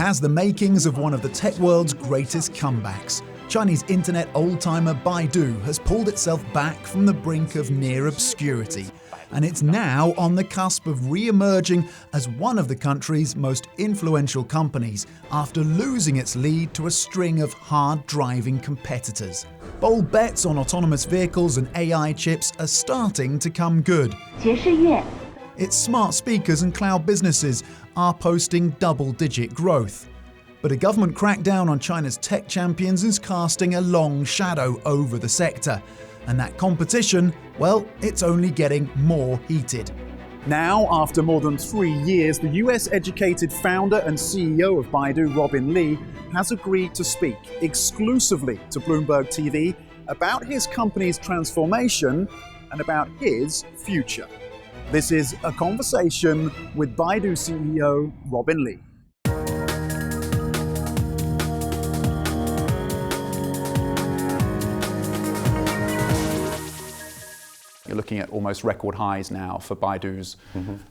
has the makings of one of the tech world's greatest comebacks. Chinese internet old-timer Baidu has pulled itself back from the brink of near obscurity, and it's now on the cusp of re-emerging as one of the country's most influential companies after losing its lead to a string of hard-driving competitors. Bold bets on autonomous vehicles and AI chips are starting to come good. Its smart speakers and cloud businesses are posting double-digit growth. But a government crackdown on China's tech champions is casting a long shadow over the sector. And that competition, well, it's only getting more heated. Now, after more than 3 years, the US-educated founder and CEO of Baidu, Robin Li, has agreed to speak exclusively to Bloomberg TV about his company's transformation and about his future. This is a conversation with Baidu CEO Robin Li. You're looking at almost record highs now for Baidu's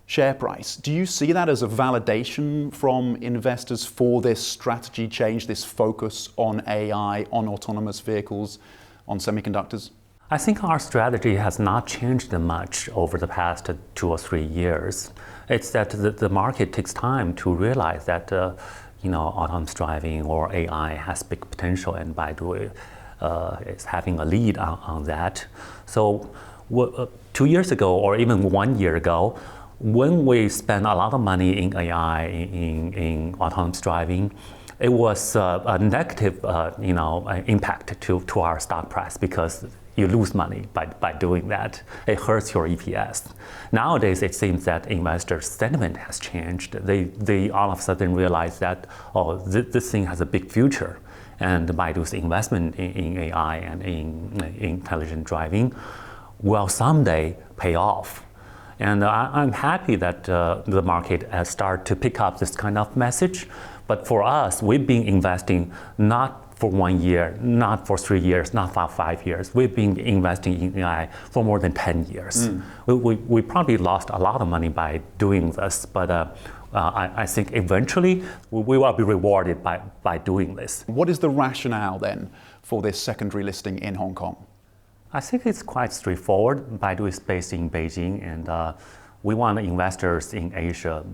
share price. Do you see that as a validation from investors for this strategy change, this focus on AI, on autonomous vehicles, on semiconductors? I think our strategy has not changed much over the past 2 or 3 years. It's that the market takes time to realize that autonomous driving or AI has big potential, and Baidu is having a lead on that. So 2 years ago, or even 1 year ago, when we spent a lot of money in AI, in autonomous driving, it was a negative impact to our stock price because you lose money by doing that. It hurts your EPS. Nowadays, it seems that investor sentiment has changed. They all of a sudden realize that, this thing has a big future. And Baidu's investment in AI and in intelligent driving will someday pay off. And I'm happy that the market has started to pick up this kind of message. But for us, we've been investing not for 1 year, not for 3 years, not for 5 years. We've been investing in AI for more than 10 years. We probably lost a lot of money by doing this, but I think eventually we will be rewarded by doing this. What is the rationale then for this secondary listing in Hong Kong? I think it's quite straightforward. Baidu is based in Beijing, and we want investors in Asia,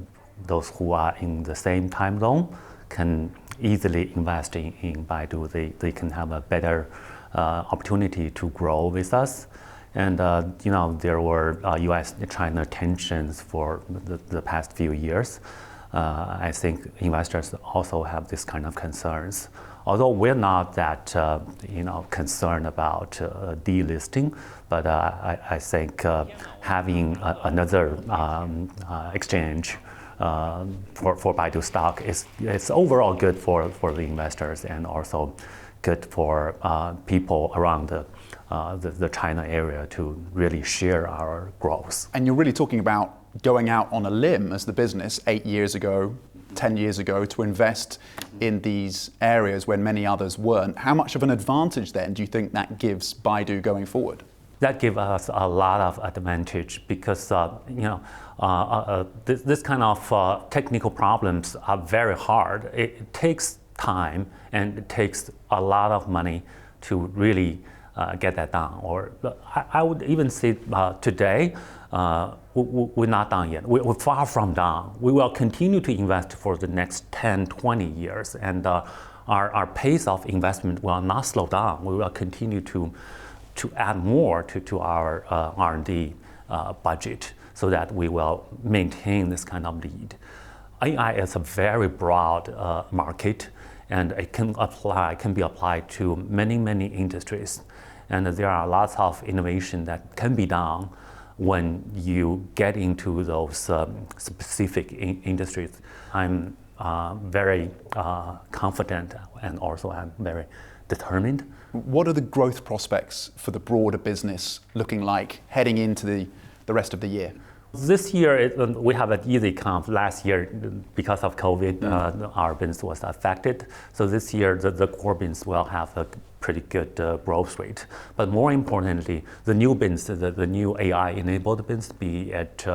those who are in the same time zone, can easily invest in Baidu. They can have a better opportunity to grow with us. And there were US-China tensions for the past few years. I think investors also have this kind of concerns. Although we're not that concerned about delisting, but I think having another exchange for Baidu stock is overall good for the investors and also good for people around the China area to really share our growth. And you're really talking about going out on a limb as the business 8 years ago, 10 years ago, to invest in these areas when many others weren't. How much of an advantage then do you think that gives Baidu going forward? That gives us a lot of advantage because this kind of technical problems are very hard. It takes time and it takes a lot of money to really get that done. Or I would even say today, we're not done yet. We're far from done. We will continue to invest for the next 10, 20 years, and our pace of investment will not slow down. We will continue to add more to our R&D budget so that we will maintain this kind of lead. AI is a very broad market, and it can be applied to many industries. And there are lots of innovation that can be done when you get into those specific industries. I'm very confident, and also I'm very determined. What are the growth prospects for the broader business looking like heading into the rest of the year? This year, we have an easy comp. Last year, because of COVID, our business was affected. So this year, the core business will have a pretty good growth rate. But more importantly, the new business, the new AI-enabled business, be it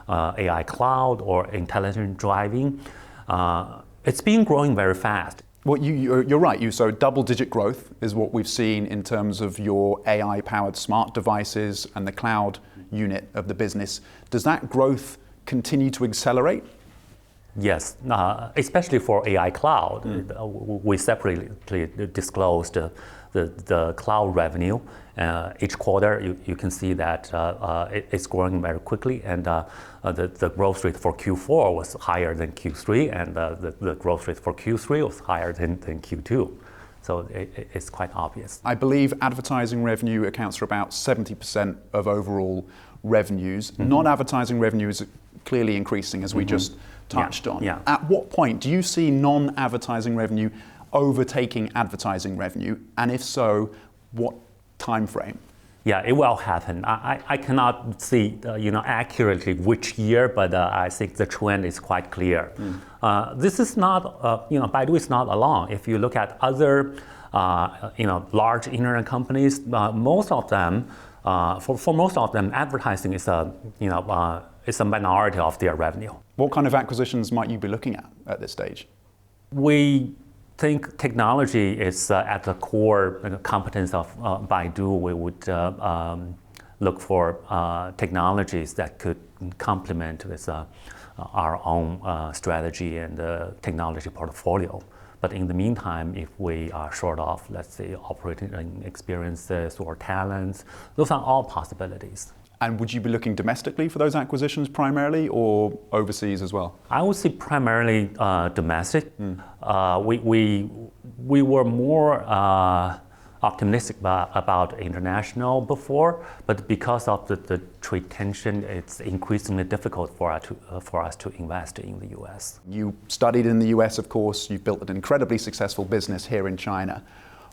AI cloud or intelligent driving, It's been growing very fast. Well, you're right. So double-digit growth is what we've seen in terms of your AI-powered smart devices and the cloud unit of the business. Does that growth continue to accelerate? Yes, especially for AI cloud. We separately disclosed the cloud revenue. Each quarter, you can see that it's growing very quickly, and the growth rate for Q4 was higher than Q3, and the growth rate for Q3 was higher than Q2. So it's quite obvious. I believe advertising revenue accounts for about 70% of overall revenues. Non-advertising revenue is clearly increasing, as we just touched on. Yeah. At what point do you see non-advertising revenue overtaking advertising revenue? And if so, what time frame? Yeah, it will happen. I cannot see accurately which year, but I think the trend is quite clear. This is not, Baidu is not alone. If you look at other, large internet companies, most of them, for most of them, advertising is it's a minority of their revenue. What kind of acquisitions might you be looking at this stage? We think technology is at the core competence of Baidu. We would look for technologies that could complement with our own strategy and technology portfolio. But in the meantime, if we are short of, let's say, operating experiences or talents, those are all possibilities. And would you be looking domestically for those acquisitions primarily, or overseas as well? I would say primarily domestic. We were more optimistic about international before, but because of the trade tension, it's increasingly difficult for us to invest in the US. You studied in the US, of course. You've built an incredibly successful business here in China.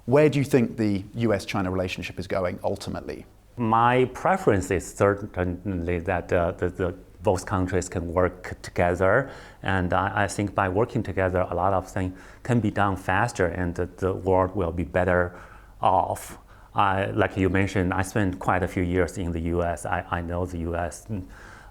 Where do you think the US-China relationship is going ultimately? My preference is certainly that both countries can work together, and I think by working together, a lot of things can be done faster, and the world will be better off. Like you mentioned, I spent quite a few years in the U.S. I know the U.S.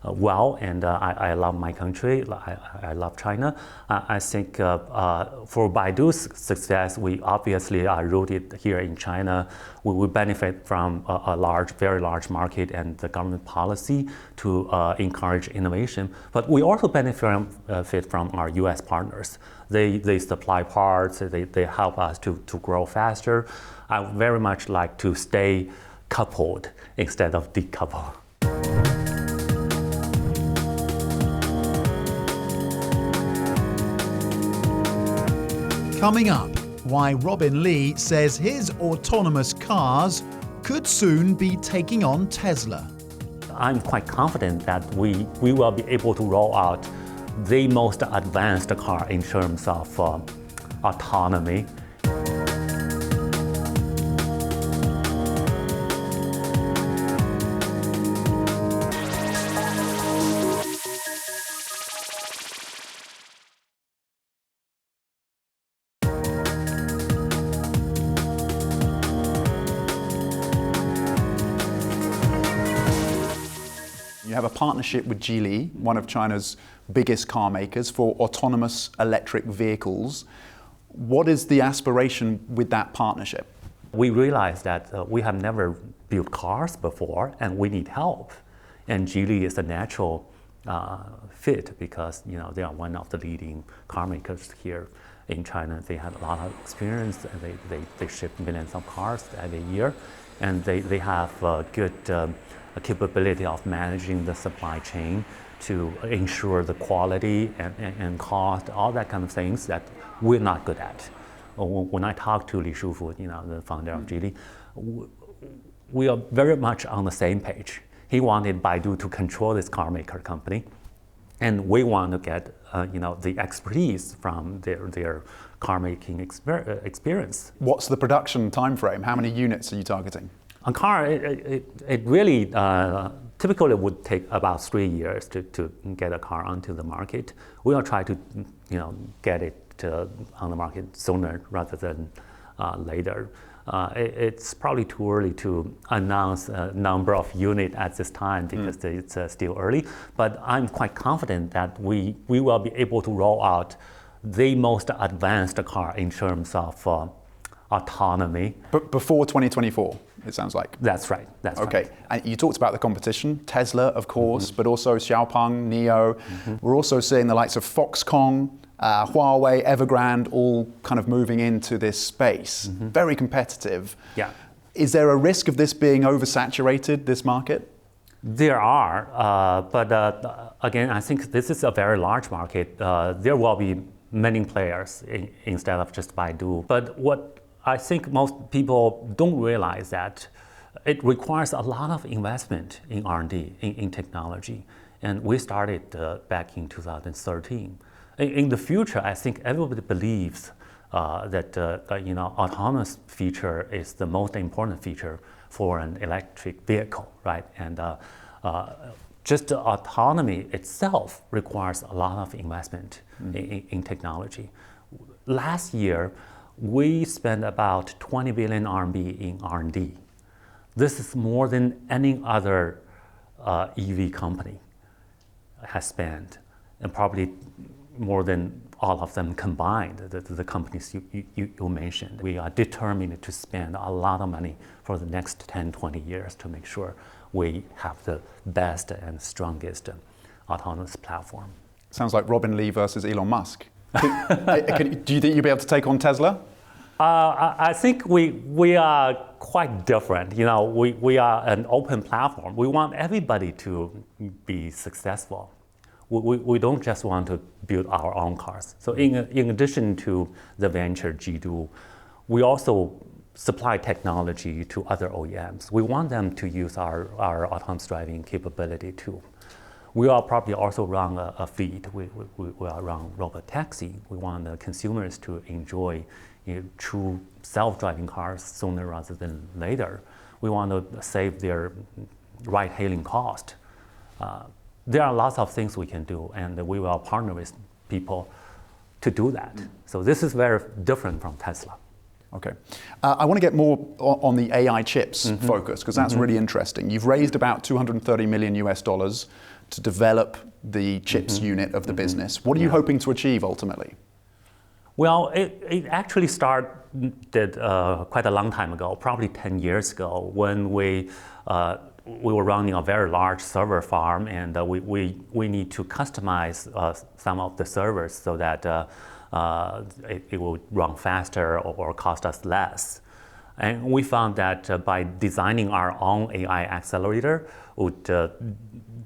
Well, and I love my country. I love China. I think for Baidu's success, we obviously are rooted here in China. We will benefit from a very large market and the government policy to encourage innovation. But we also benefit from our U.S. partners. They supply parts. They help us to grow faster. I very much like to stay coupled instead of decoupled. Coming up, why Robin Li says his autonomous cars could soon be taking on Tesla. I'm quite confident that we will be able to roll out the most advanced car in terms of autonomy. You have a partnership with Geely, one of China's biggest car makers, for autonomous electric vehicles. What is the aspiration with that partnership? We realized that we have never built cars before, and we need help. And Geely is a natural fit because they are one of the leading car makers here in China. They have a lot of experience, and they ship millions of cars every year, and they have good capability of managing the supply chain to ensure the quality and cost, all that kind of things that we're not good at. When I talked to Li Shufu, the founder of Geely, we are very much on the same page. He wanted Baidu to control this car maker company, and we want to get the expertise from their car making experience. What's the production time frame? How many units are you targeting? A car, it really typically would take about 3 years to get a car onto the market. We will try to get it on the market sooner rather than later. It's probably too early to announce a number of units at this time because it's still early. But I'm quite confident that we will be able to roll out the most advanced car in terms of autonomy. But before 2024, it sounds like. That's right. That's okay. Right. And you talked about the competition, Tesla, of course, but also Xiaopeng, NIO. We're also seeing the likes of Foxconn, Huawei, Evergrande, all kind of moving into this space. Very competitive. Yeah. Is there a risk of this being oversaturated, this market? There are, but again, I think this is a very large market. There will be many players instead of just Baidu. But what I think most people don't realize that it requires a lot of investment in R&D, in technology. And we started back in 2013. In the future, I think everybody believes that autonomous feature is the most important feature for an electric vehicle, right? And just autonomy itself requires a lot of investment in technology. Last year, we spent about 20 billion RMB in R&D. This is more than any other EV company has spent, and probably more than all of them combined, the companies you mentioned. We are determined to spend a lot of money for the next 10, 20 years to make sure we have the best and strongest autonomous platform. Sounds like Robin Li versus Elon Musk. Do you think you'll be able to take on Tesla? I think we are quite different. We are an open platform. We want everybody to be successful. We don't just want to build our own cars. So in addition to the venture Jidu, we also supply technology to other OEMs. We want them to use our autonomous driving capability too. We will probably also run a fleet. We will run robotaxi. We want the consumers to enjoy true self-driving cars sooner rather than later. We want to save their ride-hailing cost. There are lots of things we can do, and we will partner with people to do that. So this is very different from Tesla. Okay. I want to get more on the AI chips focus, because that's really interesting. You've raised about $230 million to develop the chips unit of the business. What are you hoping to achieve ultimately? Well, it actually started quite a long time ago, probably 10 years ago, when we were running a very large server farm, and we need to customize some of the servers so that it will run faster or cost us less. And we found that by designing our own AI accelerator would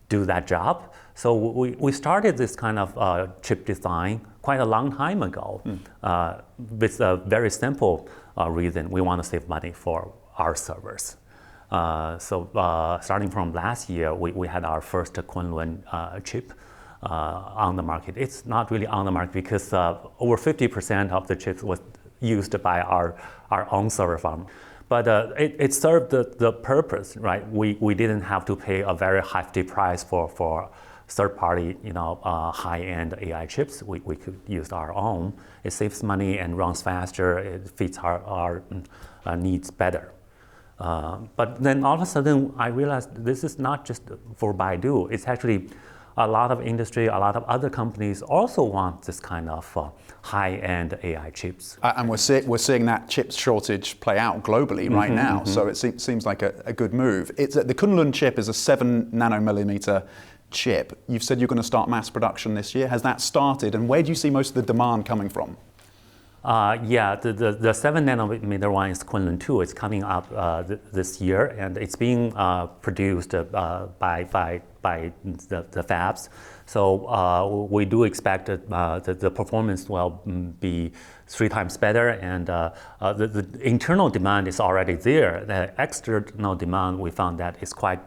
do that job. So we started this kind of chip design quite a long time ago with a very simple reason. We want to save money for our servers. So starting from last year, we had our first Kunlun chip on the market. It's not really on the market because over 50% of the chips was used by our own server farm. But it served the purpose, right? We didn't have to pay a very hefty price for third-party, high-end AI chips. We could use our own. It saves money and runs faster. It fits our needs better. But then all of a sudden, I realized this is not just for Baidu. It's actually a lot of industry, a lot of other companies also want this kind of high-end AI chips. And we're seeing that chip shortage play out globally right now. So it seems like a good move. The Kunlun chip is a 7 nanomillimeter chip. You've said you're going to start mass production this year. Has that started? And where do you see most of the demand coming from? Yeah, the 7 nanometer one is Kunlun 2. It's coming up this year, and it's being produced by the fabs. So we do expect that the performance will be 3 times better, and the internal demand is already there. The external demand, we found that is quite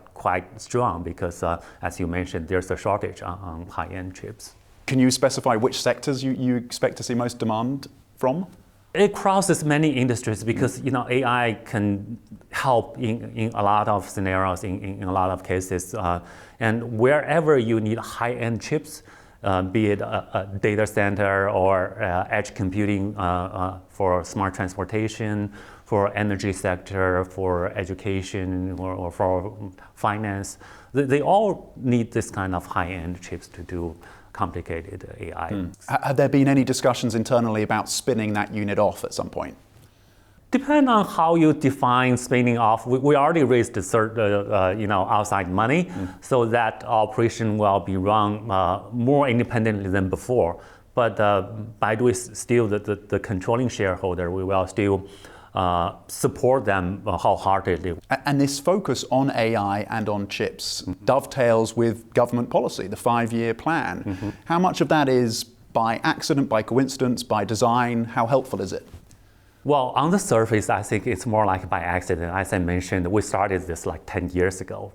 strong because, as you mentioned, there's a shortage on high-end chips. Can you specify which sectors you expect to see most demand from? It crosses many industries because AI can help in a lot of scenarios, in a lot of cases, and wherever you need high-end chips, be it a data center or edge computing for smart transportation, for energy sector, for education, or for finance, they all need this kind of high-end chips to do complicated AI. Have there been any discussions internally about spinning that unit off at some point? Depending on how you define spinning off, we already raised outside money, so that operation will be run more independently than before. But Baidu is still the controlling shareholder. We will still support them wholeheartedly. And this focus on AI and on chips dovetails with government policy, the 5-year plan. How much of that is by accident, by coincidence, by design? How helpful is it? Well, on the surface, I think it's more like by accident. As I mentioned, we started this like 10 years ago,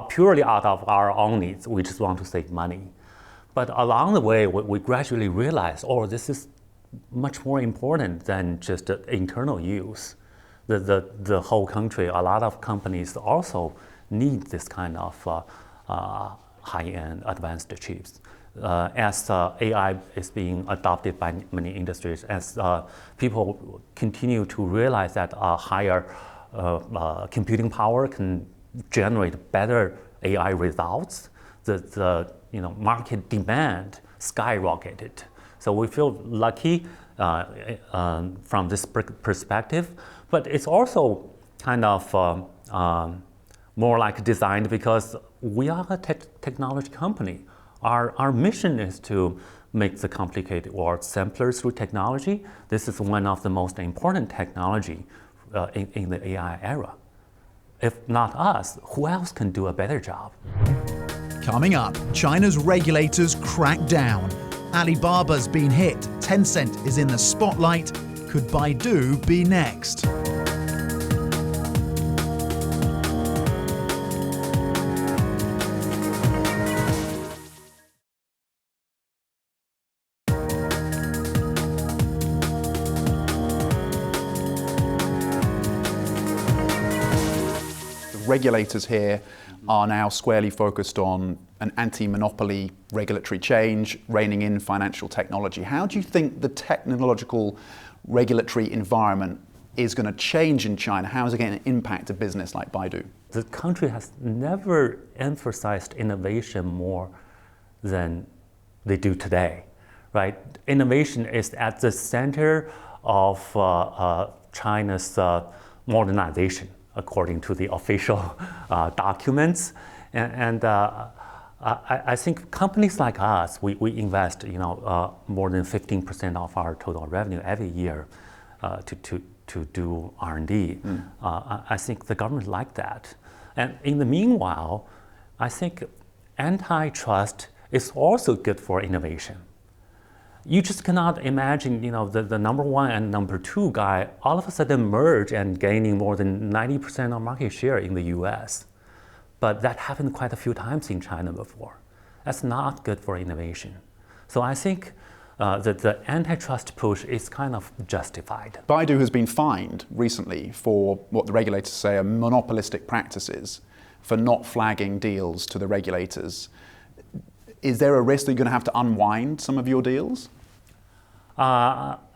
purely out of our own needs. We just want to save money. But along the way, we gradually realized, this is much more important than just internal use. The whole country, a lot of companies also need this kind of high-end advanced chips. As AI is being adopted by many industries, as people continue to realize that higher computing power can generate better AI results, the market demand skyrocketed. So we feel lucky from this perspective, but it's also kind of more like designed because we are a technology company. Our mission is to make the complicated world simpler through technology. This is one of the most important technology in the AI era. If not us, who else can do a better job? Coming up, China's regulators crack down. Alibaba's been hit, Tencent is in the spotlight. Could Baidu be next? Regulators here are now squarely focused on an anti-monopoly regulatory change, reining in financial technology. How do you think the technological regulatory environment is going to change in China? How is it going to impact a business like Baidu? The country has never emphasized innovation more than they do today, right? Innovation is at the center of China's modernization, according to the official documents. And I think companies like us, we invest more than 15% of our total revenue every year to do R&D. I think the government like that. And in the meanwhile, I think antitrust is also good for innovation. You just cannot imagine, the number one and number two guy all of a sudden merge and gaining more than 90% of market share in the US. But that happened quite a few times in China before. That's not good for innovation. So I think that the antitrust push is kind of justified. Baidu has been fined recently for what the regulators say are monopolistic practices, for not flagging deals to the regulators. Is there a risk that you're going to have to unwind some of your deals?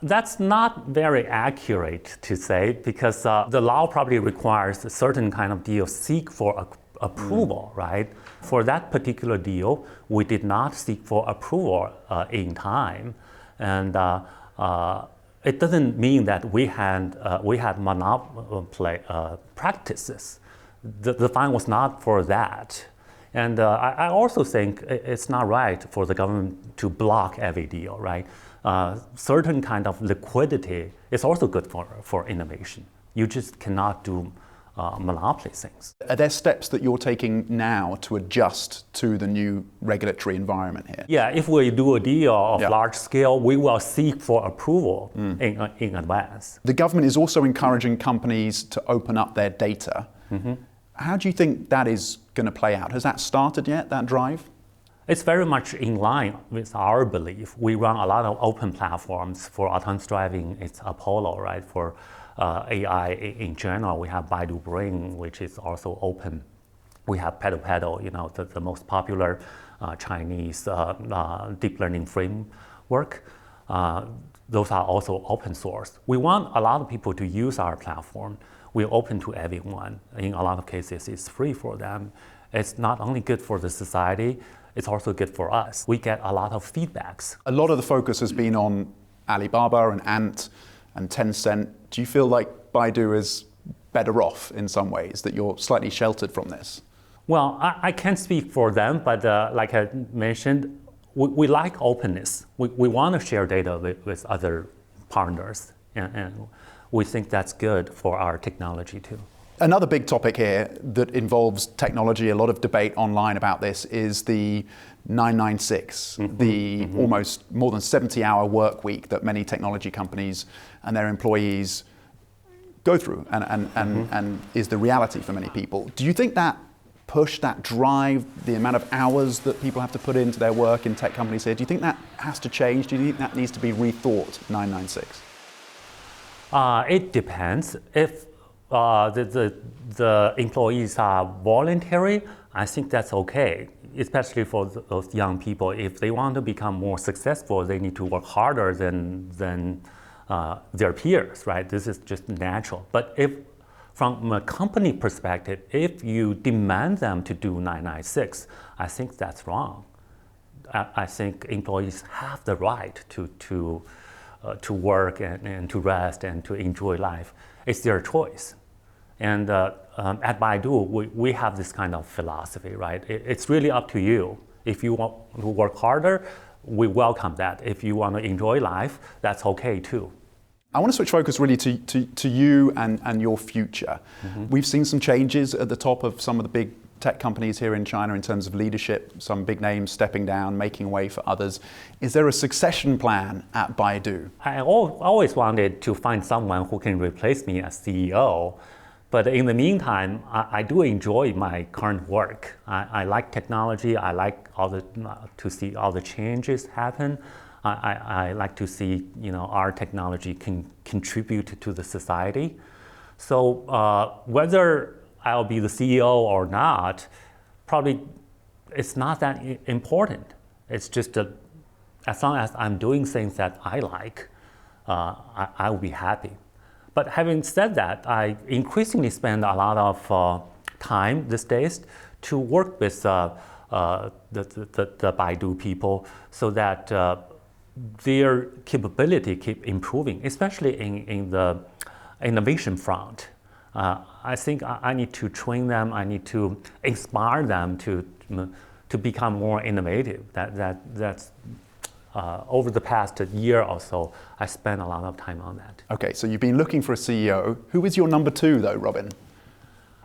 That's not very accurate to say, because the law probably requires a certain kind of deal seek for approval, right? For that particular deal, we did not seek for approval in time, and it doesn't mean that we had monopoly practices. The fine was not for that. And I also think it's not right for the government to block every deal, right? Certain kind of liquidity is also good for innovation. You just cannot do monopoly things. Are there steps that you're taking now to adjust to the new regulatory environment here? Yeah, if we do a deal of large scale, we will seek for approval in advance. The government is also encouraging companies to open up their data. How do you think that is going to play out? Has that started yet, that drive? It's very much in line with our belief. We run a lot of open platforms. For autonomous driving, it's Apollo, right? For AI in general, we have Baidu Brain, which is also open. We have Paddle, the most popular Chinese deep learning framework. Those are also open source. We want a lot of people to use our platform. We're open to everyone. In a lot of cases, it's free for them. It's not only good for the society, it's also good for us. We get a lot of feedbacks. A lot of the focus has been on Alibaba and Ant and Tencent. Do you feel like Baidu is better off in some ways, that you're slightly sheltered from this? Well, I can't speak for them, but like I mentioned, we like openness. We want to share data with other partners, and we think that's good for our technology too. Another big topic here that involves technology, a lot of debate online about this, is the 996, almost more than 70-hour work week that many technology companies and their employees go through and is the reality for many people. Do you think that push, that drive, the amount of hours that people have to put into their work in tech companies here, do you think that has to change? Do you think that needs to be rethought, 996? It depends. If the employees are voluntary, I think that's okay, especially for those young people. If they want to become more successful, they need to work harder than their peers, right? This is just natural. But if from a company perspective, if you demand them to do 996, I think that's wrong. I think employees have the right to work and to rest and to enjoy life. It's their choice. And at Baidu, we have this kind of philosophy, right? It's really up to you. If you want to work harder, we welcome that. If you want to enjoy life, that's okay too. I want to switch focus really to you and your future. We've seen some changes at the top of some of the big tech companies here in China in terms of leadership, some big names stepping down, making way for others. Is there a succession plan at Baidu? I always wanted to find someone who can replace me as CEO. But in the meantime, I do enjoy my current work. I like technology. I like to see all the changes happen. I like to see our technology can contribute to the society. So whether I'll be the CEO or not, probably it's not that important. It's just as long as I'm doing things that I like, I will be happy. But having said that, I increasingly spend a lot of time these days to work with the Baidu people so that their capability keep improving, especially in the innovation front. I think I need to train them. I need to inspire them to become more innovative. That's over the past year or so, I spent a lot of time on that. Okay, so you've been looking for a CEO. Who is your number two, though, Robin?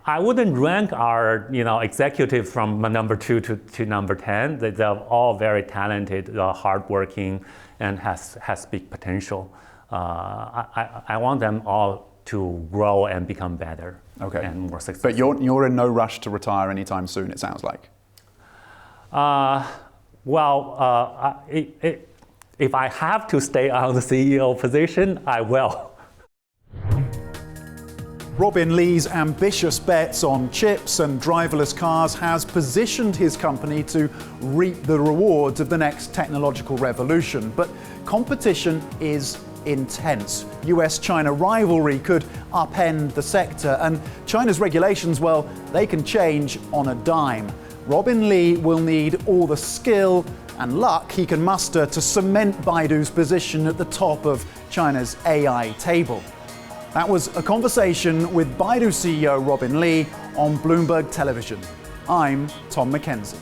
I wouldn't rank our executives from number 2 to number 10. They're all very talented, hardworking, and has big potential. I want them all to grow and become better and more successful. But you're in no rush to retire anytime soon, it sounds like. If I have to stay on the CEO position, I will. Robin Li's ambitious bets on chips and driverless cars has positioned his company to reap the rewards of the next technological revolution. But competition is intense. US-China rivalry could upend the sector, and China's regulations, well, they can change on a dime. Robin Li will need all the skill and luck he can muster to cement Baidu's position at the top of China's AI table. That was a conversation with Baidu CEO Robin Li on Bloomberg Television. I'm Tom Mackenzie.